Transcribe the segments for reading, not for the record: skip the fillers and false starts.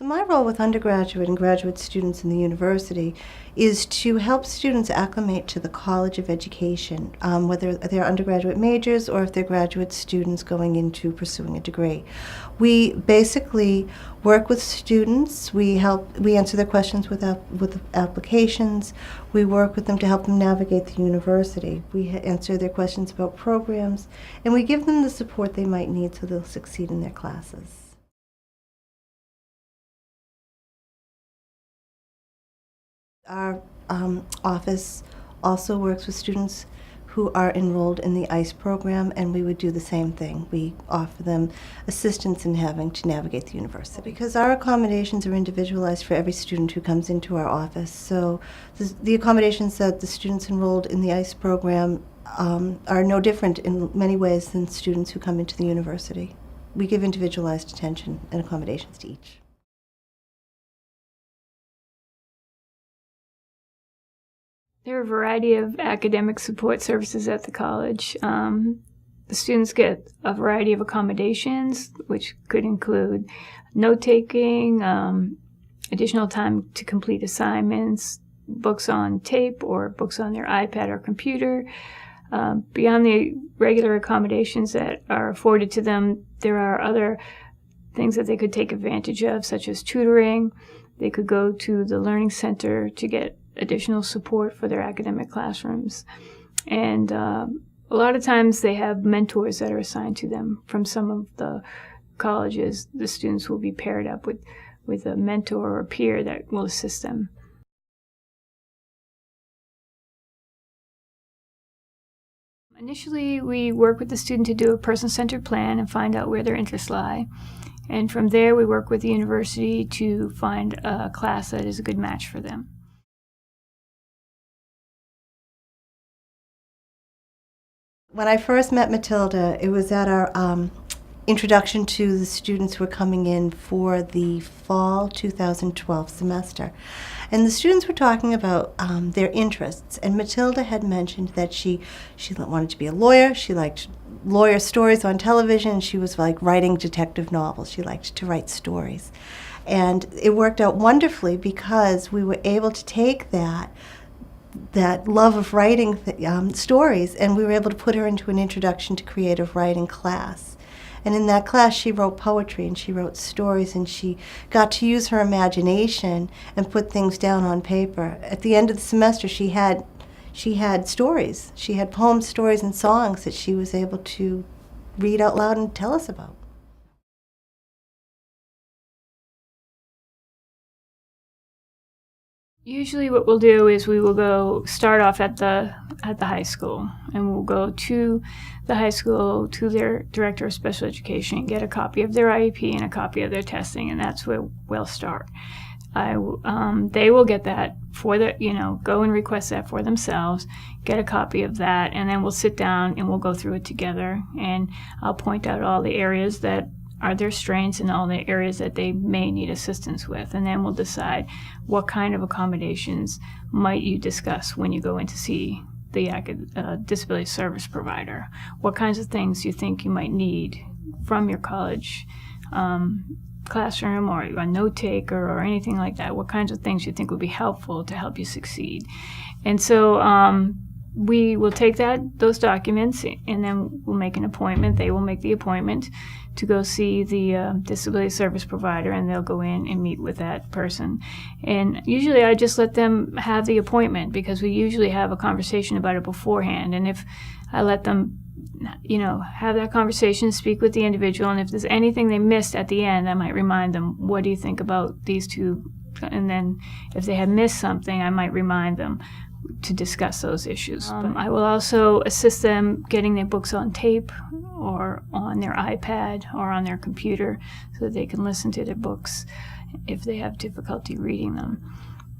So my role with undergraduate and graduate students in the university is to help students acclimate to the College of Education, whether they're undergraduate majors or if they're graduate students going into pursuing a degree. We basically work with students. We answer their questions with applications. We work with them to help them navigate the university. We answer their questions about programs, and we give them the support they might need so they'll succeed in their classes. Our office also works with students who are enrolled in the ICE program, and we would do the same thing. We offer them assistance in having to navigate the university. Because our accommodations are individualized for every student who comes into our office, so the accommodations that the students enrolled in the ICE program are no different in many ways than students who come into the university. We give individualized attention and accommodations to each. There are a variety of academic support services at the college. The students get a variety of accommodations, which could include note-taking, additional time to complete assignments, books on tape or books on their iPad or computer. Beyond the regular accommodations that are afforded to them, there are other things that they could take advantage of, such as tutoring. They could go to the Learning Center to get additional support for their academic classrooms. And a lot of times they have mentors that are assigned to them. From some of the colleges, the students will be paired up with a mentor or a peer that will assist them. Initially, we work with the student to do a person-centered plan and find out where their interests lie. And from there, we work with the university to find a class that is a good match for them. When I first met Matilda, it was at our introduction to the students who were coming in for the fall 2012 semester. And the students were talking about their interests, and Matilda had mentioned that she wanted to be a lawyer. She liked lawyer stories on television. She was like writing detective novels. She liked to write stories. And it worked out wonderfully because we were able to take that love of writing stories, and we were able to put her into an introduction to creative writing class. And in that class, she wrote poetry and she wrote stories, and she got to use her imagination and put things down on paper. At the end of the semester, she had stories. She had poems, stories, and songs that she was able to read out loud and tell us about. Usually what we'll do is we will start off at the high school, and we'll go to the high school, to their director of special education, and get a copy of their IEP and a copy of their testing, and that's where we'll start. They will get that go and request that for themselves, get a copy of that, and then we'll sit down and we'll go through it together, and I'll point out all the areas that are their strengths and all the areas that they may need assistance with. And then we'll decide what kind of accommodations might you discuss when you go in to see the disability service provider. What kinds of things you think you might need from your college classroom or a note taker or anything like that. What kinds of things you think would be helpful to help you succeed. And so we will take those documents, and then we'll make an appointment. They will make the appointment to go see the disability service provider, and they'll go in and meet with that person. And usually I just let them have the appointment, because we usually have a conversation about it beforehand. And if I let them have that conversation, speak with the individual, and if there's anything they missed at the end, I might remind them, what do you think about these two? And then if they had missed something, I might remind them to discuss those issues. I will also assist them getting their books on tape or on their iPad or on their computer so that they can listen to their books if they have difficulty reading them.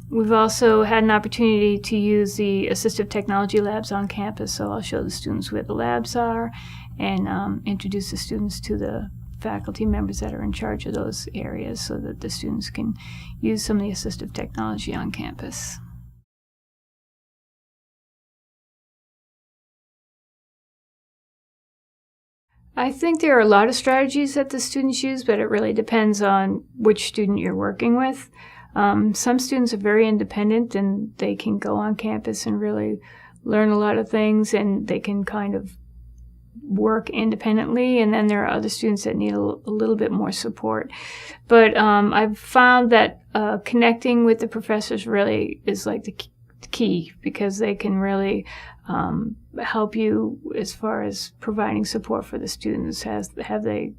We've also had an opportunity to use the assistive technology labs on campus, so I'll show the students where the labs are and introduce the students to the faculty members that are in charge of those areas so that the students can use some of the assistive technology on campus. I think there are a lot of strategies that the students use, but it really depends on which student you're working with. Some students are very independent and they can go on campus and really learn a lot of things, and they can kind of work independently. And then there are other students that need a little bit more support. But I've found that connecting with the professors really is like the key, because they can really help you as far as providing support for the students. Have they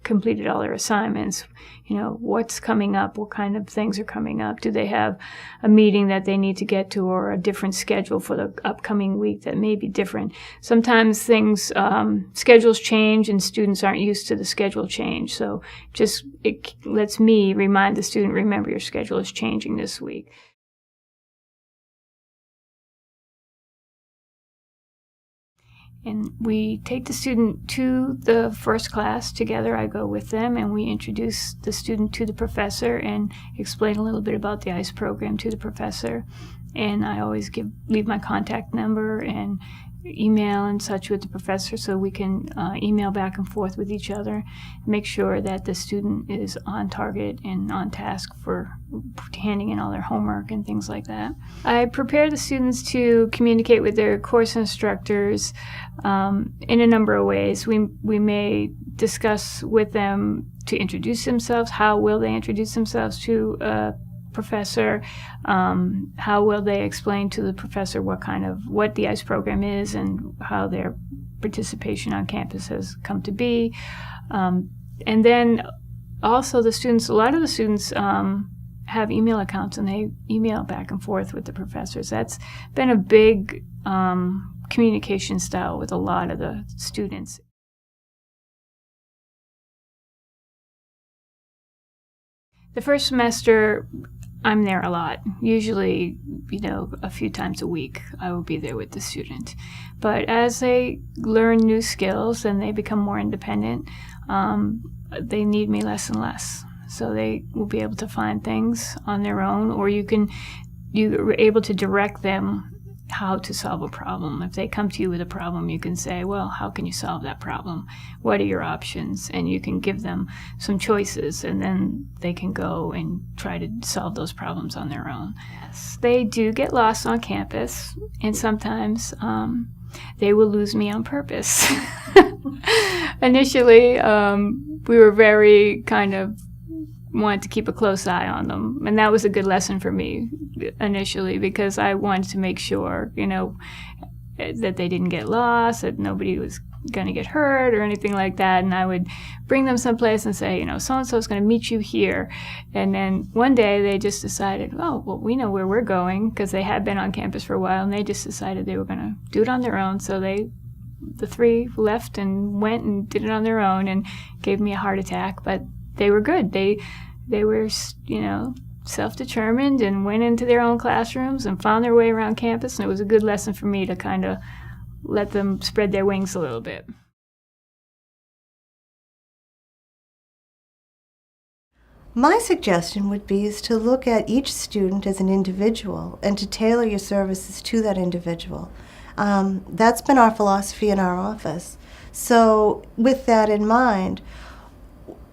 completed all their assignments? You know, what's coming up? What kind of things are coming up? Do they have a meeting that they need to get to, or a different schedule for the upcoming week that may be different? Sometimes schedules change and students aren't used to the schedule change. So it lets me remind the student, remember your schedule is changing this week. And we take the student to the first class together. I go with them, and we introduce the student to the professor and explain a little bit about the ICE program to the professor. And I always leave my contact number and email and such with the professor, so we can email back and forth with each other, make sure that the student is on target and on task for handing in all their homework and things like that. I prepare the students to communicate with their course instructors in a number of ways. We may discuss with them to introduce themselves. How will they introduce themselves to a professor? How will they explain to the professor what the ICE program is and how their participation on campus has come to be? And then also a lot of the students have email accounts, and they email back and forth with the professors. That's been a big communication style with a lot of the students. The first semester, I'm there a lot. Usually, a few times a week, I will be there with the student. But as they learn new skills and they become more independent, they need me less and less. So they will be able to find things on their own, or you're able to direct them how to solve a problem. If they come to you with a problem, you can say, well, how can you solve that problem? What are your options? And you can give them some choices, and then they can go and try to solve those problems on their own. Yes, they do get lost on campus, and sometimes they will lose me on purpose. Initially, we were very kind of wanted to keep a close eye on them, and that was a good lesson for me initially, because I wanted to make sure, that they didn't get lost, that nobody was going to get hurt or anything like that. And I would bring them someplace and say, so-and-so is going to meet you here. And then one day they just decided, oh, well, we know where we're going, because they had been on campus for a while, and they just decided they were going to do it on their own. So the three left and went and did it on their own and gave me a heart attack, but they were good. They were, self-determined and went into their own classrooms and found their way around campus, and it was a good lesson for me to kind of let them spread their wings a little bit. My suggestion would be is to look at each student as an individual and to tailor your services to that individual. That's been our philosophy in our office. So with that in mind,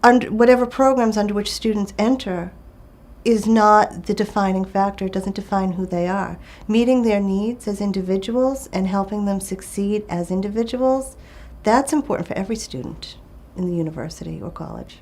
whatever programs under which students enter is not the defining factor. It doesn't define who they are. Meeting their needs as individuals and helping them succeed as individuals, that's important for every student in the university or college.